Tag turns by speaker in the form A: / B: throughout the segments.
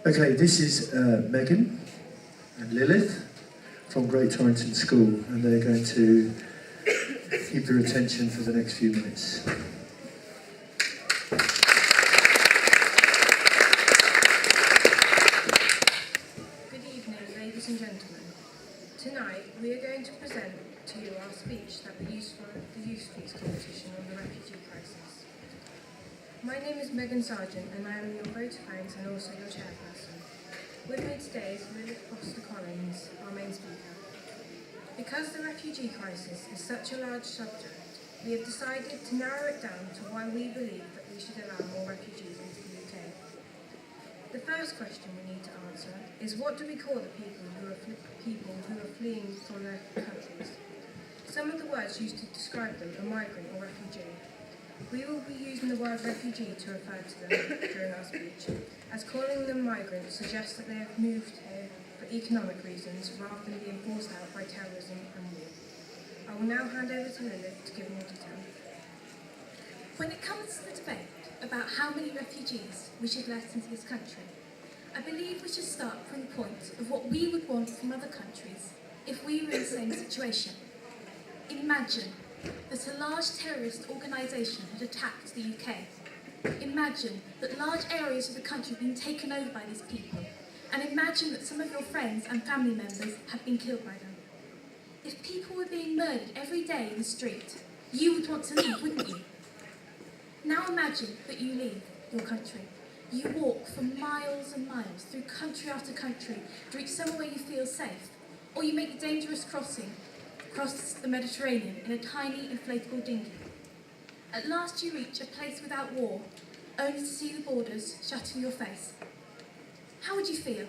A: Okay, this is Megan and Lilith from Great Torrington School, and they're going to keep your attention for the next few minutes.
B: Good evening, ladies and gentlemen. Tonight we are going to present to you our speech that we used for the Youth Speaks competition on the refugee crisis. My name is Megan Sargent and I am your vote of thanks and also your chairperson. With me today is Lilith Foster-Collins, our main speaker. Because the refugee crisis is such a large subject, we have decided to narrow it down to why we believe that we should allow more refugees into the UK. The first question we need to answer is, what do we call the people who are fleeing from their countries? Some of the words used to describe them are migrant or refugee. We will be using the word refugee to refer to them during our speech, as calling them migrants suggests that they have moved here for economic reasons rather than being forced out by terrorism and war. I will now hand over to Lilith to give more detail.
C: When it comes to the debate about how many refugees we should let into this country, I believe we should start from the point of what we would want from other countries if we were in the same situation. Imagine that a large terrorist organisation had attacked the UK. Imagine that large areas of the country had been taken over by these people. And imagine that some of your friends and family members had been killed by them. If people were being murdered every day in the street, you would want to leave, wouldn't you? Now imagine that you leave your country. You walk for miles and miles through country after country to reach somewhere where you feel safe. Or you make the dangerous crossing across the Mediterranean in a tiny inflatable dinghy. At last you reach a place without war, only to see the borders shut in your face. How would you feel?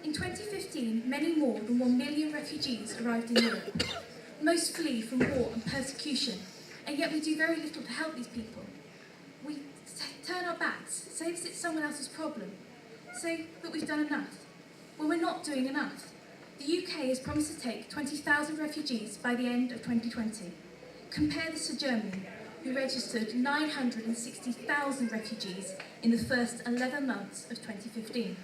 C: In 2015, many more than 1 million refugees arrived in Europe. Most flee from war and persecution, and yet we do very little to help these people. We turn our backs, say that it's someone else's problem, say that we've done enough. Well, we're not doing enough. The UK has promised to take 20,000 refugees by the end of 2020. Compare this to Germany, who registered 960,000 refugees in the first 11 months of 2015.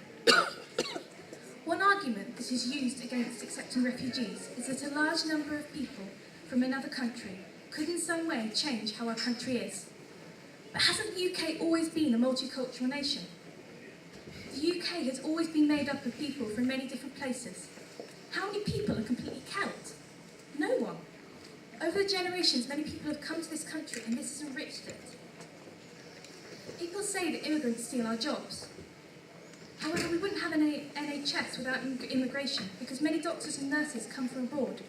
C: One argument that is used against accepting refugees is that a large number of people from another country could in some way change how our country is. But hasn't the UK always been a multicultural nation? The UK has always been made up of people from many different places. How many people are completely Celt? No one. Over the generations, many people have come to this country and this has enriched it. People say that immigrants steal our jobs. However, we wouldn't have an NHS without immigration because many doctors and nurses come from abroad.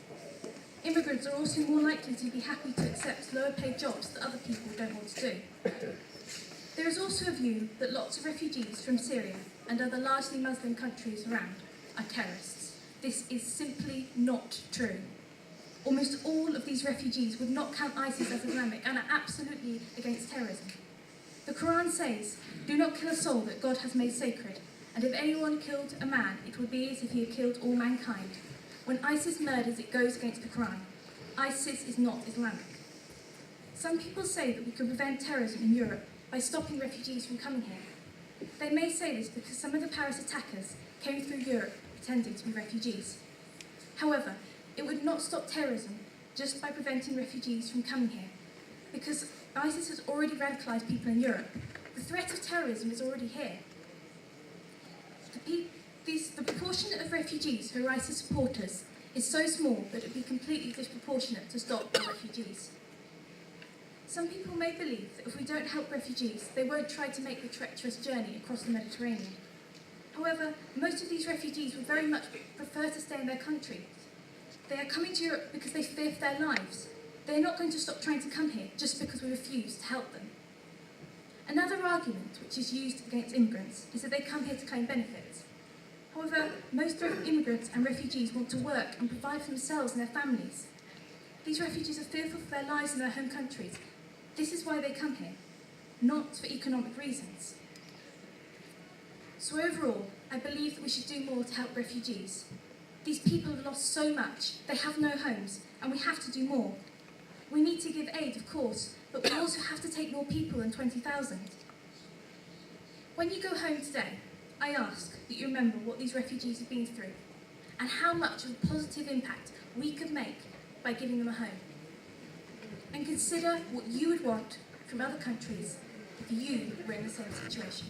C: Immigrants are also more likely to be happy to accept lower paid jobs that other people don't want to do. There is also a view that lots of refugees from Syria and other largely Muslim countries around are terrorists. This is simply not true. Almost all of these refugees would not count ISIS as Islamic and are absolutely against terrorism. The Quran says, "Do not kill a soul that God has made sacred, and if anyone killed a man, it would be as if he had killed all mankind." When ISIS murders, it goes against the Quran. ISIS is not Islamic. Some people say that we could prevent terrorism in Europe by stopping refugees from coming here. They may say this because some of the Paris attackers came through Europe pretending to be refugees. However, it would not stop terrorism just by preventing refugees from coming here, because ISIS has already radicalised people in Europe. The threat of terrorism is already here. The proportion of refugees who are ISIS supporters is so small that it would be completely disproportionate to stop the refugees. Some people may believe that if we don't help refugees, they won't try to make the treacherous journey across the Mediterranean. However, most of these refugees would very much prefer to stay in their country. They are coming to Europe because they fear for their lives. They are not going to stop trying to come here just because we refuse to help them. Another argument which is used against immigrants is that they come here to claim benefits. However, most immigrants and refugees want to work and provide for themselves and their families. These refugees are fearful for their lives in their home countries. This is why they come here, not for economic reasons. So overall, I believe that we should do more to help refugees. These people have lost so much, they have no homes, and we have to do more. We need to give aid, of course, but we also have to take more people than 20,000. When you go home today, I ask that you remember what these refugees have been through and how much of a positive impact we could make by giving them a home. And consider what you would want from other countries if you were in the same situation.